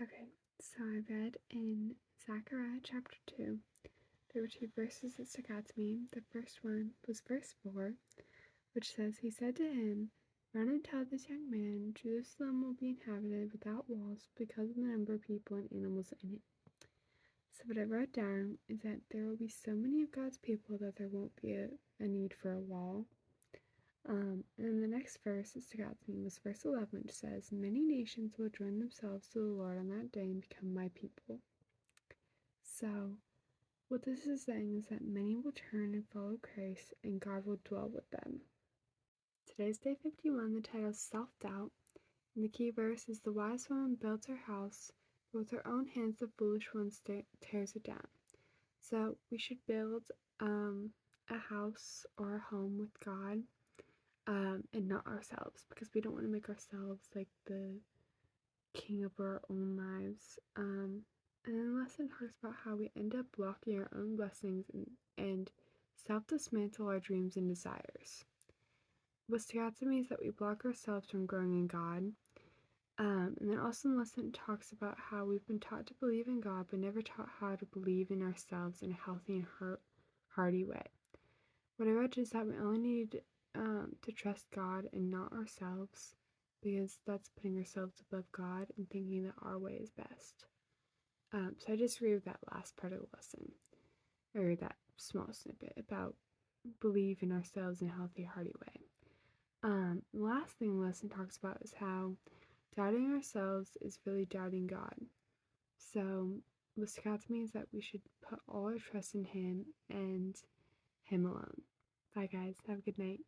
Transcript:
Okay, so I read in Zechariah chapter 2. There were two verses that stuck out to me. The first one was verse 4, which says, He said to him, Run and tell this young man, Jerusalem will be inhabited without walls because of the number of people and animals in it. So what I wrote down is that there will be so many of God's people that there won't be a need for a wall. And then the next verse that stuck out to me was verse 11, which says, Many nations will join themselves to the Lord on that day and become my people. So what this is saying is that many will turn and follow Christ, and God will dwell with them. Today's day 51, the title is Self-Doubt, and the key verse is, The wise woman builds her house, but with her own hands the foolish one tears it down. So we should build a house or a home with God, and not ourselves, because we don't want to make ourselves like the king of our own lives. And then the lesson talks about how we end up blocking our own blessings and self-dismantle our dreams and desires. What stuck out to me is that we block ourselves from growing in God. And then also the lesson talks about how we've been taught to believe in God, but never taught how to believe in ourselves in a healthy and hearty way. What I read is that we only need to trust God and not ourselves, because that's putting ourselves above God and thinking that our way is best. So I just read that last part of the lesson, or that small snippet about believe in ourselves in a healthy, hearty way. The last thing the lesson talks about is how doubting ourselves is really doubting God. So what stuck out to me is that we should put all our trust in Him and Him alone. Bye guys, have a good night.